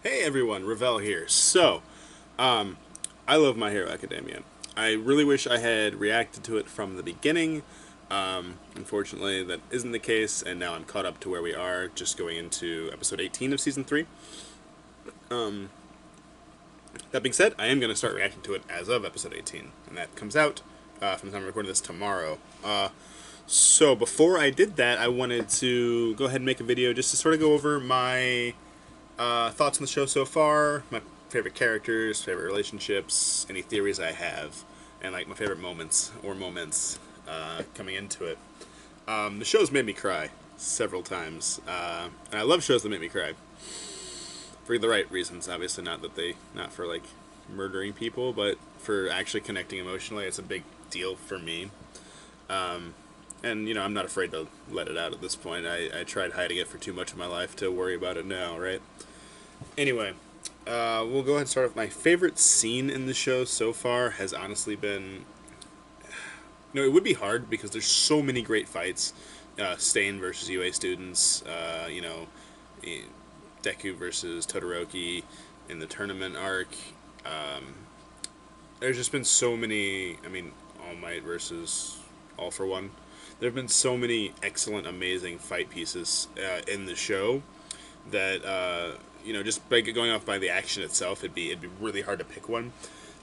Hey everyone, Ravel here. I love My Hero Academia. I really wish I had reacted to it from the beginning. Unfortunately, that isn't the case, and now I'm caught up to where we are, just going into episode 18 of season 3. That being said, I am going to start reacting to it as of episode 18, and that comes out from the time I'm recording this tomorrow. So before I did that, I wanted to go ahead and make a video just to sort of go over my thoughts on the show so far, my favorite characters, favorite relationships, any theories I have, and like my favorite moments coming into it. The show's made me cry several times, and I love shows that make me cry for the right reasons. Obviously, not for like murdering people, but for actually connecting emotionally. It's a big deal for me. And I'm not afraid to let it out at this point. I tried hiding it for too much of my life to worry about it now, right? Anyway, we'll go ahead and start off. My favorite scene in the show so far has honestly been. It would be hard because there's so many great fights. Stain versus UA students, Deku versus Todoroki in the tournament arc. Um, there's just been so many. I mean, All Might versus All for One. There have been so many excellent, amazing fight pieces in the show that just by going off by the action itself, it'd be really hard to pick one.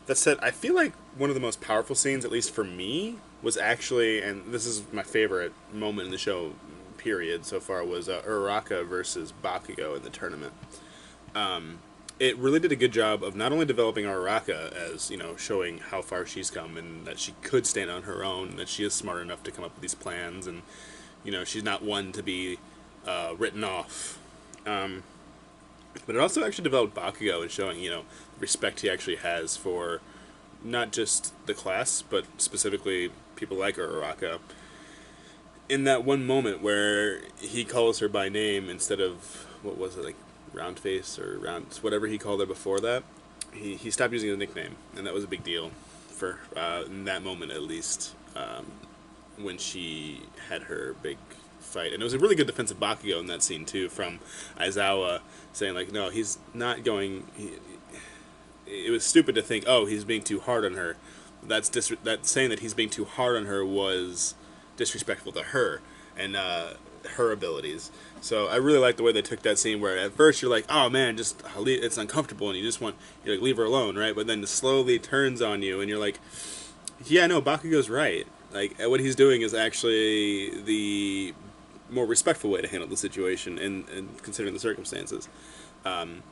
That said, I feel like one of the most powerful scenes, at least for me, was actually, and this is my favorite moment in the show, period, so far, was Uraraka versus Bakugo in the tournament. It really did a good job of not only developing Uraraka as, showing how far she's come and that she could stand on her own, that she is smart enough to come up with these plans, and, she's not one to be written off. But it also actually developed Bakugo and showing, respect he actually has for not just the class, but specifically people like Uraraka. In that one moment where he calls her by name instead of, what was it, like round face or round, whatever he called her before that, he stopped using the nickname, and that was a big deal for, in that moment at least, when she had her big fight. And it was a really good defensive Bakugo in that scene too, from Aizawa saying like, no, he's not going. It was stupid to think, oh, he's being too hard on her. That saying that he's being too hard on her was disrespectful to her and her abilities. So I really like the way they took that scene where at first you're like, oh man, just it's uncomfortable and you like leave her alone, right? But then it slowly turns on you and you're like, yeah, no, Bakugo's right. Like what he's doing is actually the more respectful way to handle the situation and considering the circumstances. And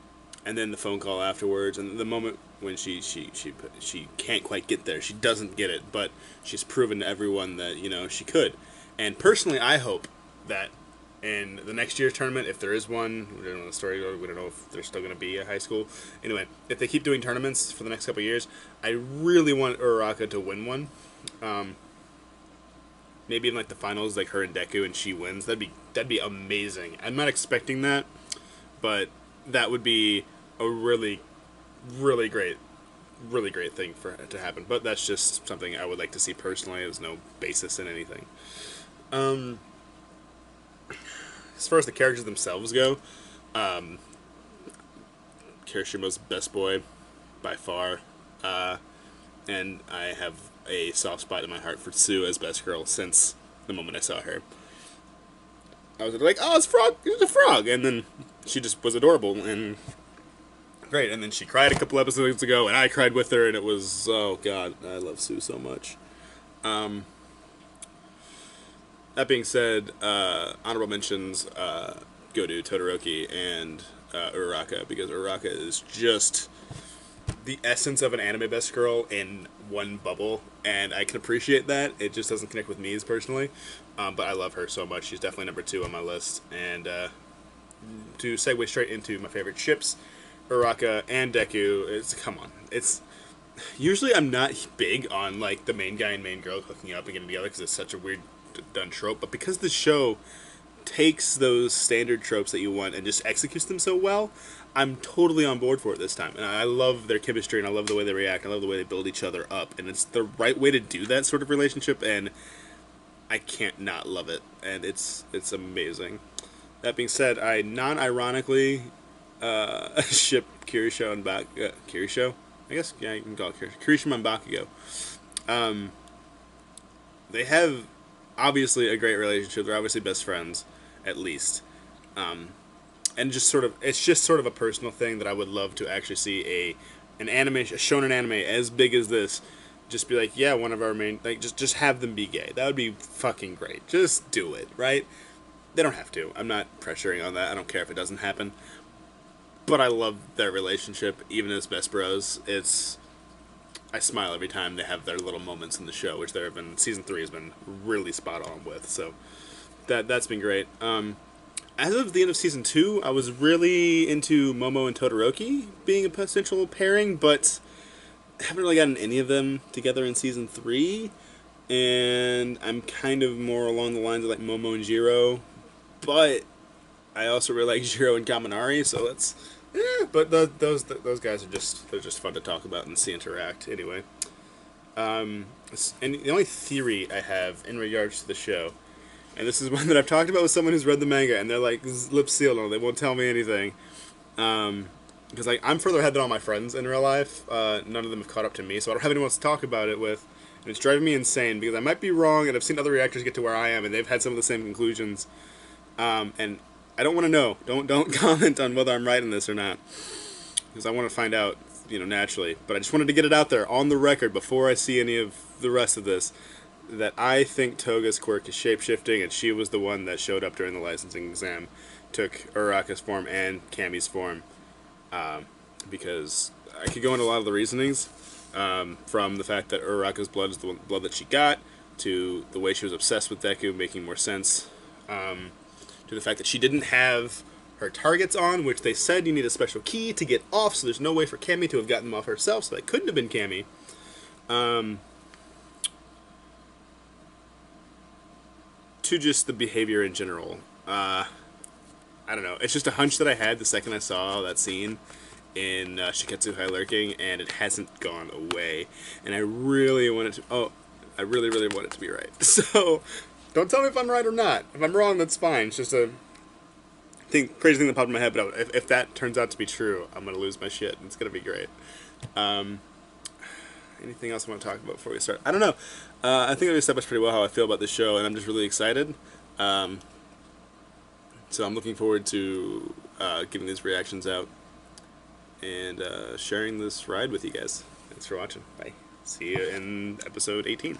then the phone call afterwards, and the moment when she can't quite get there, she doesn't get it, but she's proven to everyone that she could. And personally, I hope that in the next year's tournament, if there is one, we don't know the story. We don't know if there's still going to be a high school. Anyway, if they keep doing tournaments for the next couple of years, I really want Uraraka to win one. Maybe in like the finals, like her and Deku, and she wins. That'd be amazing. I'm not expecting that, but that would be a really, really great thing for it to happen. But that's just something I would like to see personally. There's no basis in anything. Um, as far as the characters themselves go, um, Kirishima's best boy by far, and I have a soft spot in my heart for Sue as best girl since the moment I saw her. I was like, oh, it's Frog, it's a frog, and then she just was adorable and great. And then she cried a couple episodes ago, and I cried with her, and it was, oh god, I love Sue so much. That being said, honorable mentions go to Todoroki and Uraraka, because Uraraka is just the essence of an anime best girl in one bubble, and I can appreciate that. It just doesn't connect with me as personally, but I love her so much. She's definitely number 2 on my list. And to segue straight into my favorite ships, Uraraka and Deku, come on. It's usually I'm not big on like the main guy and main girl hooking up and getting together because it's such a weird done trope, but because the show takes those standard tropes that you want and just executes them so well, I'm totally on board for it this time. And I love their chemistry, and I love the way they react, I love the way they build each other up, and it's the right way to do that sort of relationship, and I can't not love it, and it's amazing. That being said, I non-ironically ship Kirisho and Kirisho? I guess, yeah, you can call it Kirisho. Kirishima and Bakugo. Um, they have obviously a great relationship. They're obviously best friends, at least. Um, and just sort of, it's just sort of a personal thing that I would love to actually see an anime, a shonen anime as big as this. Just be like, yeah, one of our main, like, just have them be gay. That would be fucking great. Just do it, right? They don't have to. I'm not pressuring on that. I don't care if it doesn't happen. But I love their relationship, even as best bros. I smile every time they have their little moments in the show, which there have been. Season 3 has been really spot on with. So that's been great. As of the end of season 2, I was really into Momo and Todoroki being a potential pairing, but haven't really gotten any of them together in season 3. And I'm kind of more along the lines of like Momo and Jiro, but I also really like Jiro and Kaminari, so that's But those guys are just fun to talk about and see interact anyway. And the only theory I have in regards to the show, and this is one that I've talked about with someone who's read the manga, and they're like lips sealed on it. They won't tell me anything. Because like I'm further ahead than all my friends in real life. None of them have caught up to me, so I don't have anyone else to talk about it with. And it's driving me insane because I might be wrong, and I've seen other reactors get to where I am, and they've had some of the same conclusions. And I don't want to know. Don't comment on whether I'm right in this or not, because I want to find out, naturally. But I just wanted to get it out there on the record before I see any of the rest of this, that I think Toga's quirk is shape-shifting, and she was the one that showed up during the licensing exam, took Uraraka's form and Cammy's form, because I could go into a lot of the reasonings, from the fact that Uraraka's blood is the blood that she got, to the way she was obsessed with Deku, making more sense, to the fact that she didn't have her targets on, which they said you need a special key to get off, so there's no way for Cammy to have gotten them off herself, so that couldn't have been Cammy. To just the behavior in general. I don't know. It's just a hunch that I had the second I saw that scene in Shiketsu High Lurking, and it hasn't gone away. And I really want it to... Oh, I really, really want it to be right. So, don't tell me if I'm right or not. If I'm wrong, that's fine. It's just a crazy thing that popped in my head, but if that turns out to be true, I'm going to lose my shit. It's going to be great. Anything else I want to talk about before we start? I don't know. I think I've established pretty well how I feel about this show, and I'm just really excited. So I'm looking forward to getting these reactions out and sharing this ride with you guys. Thanks for watching. Bye. See you in episode 18.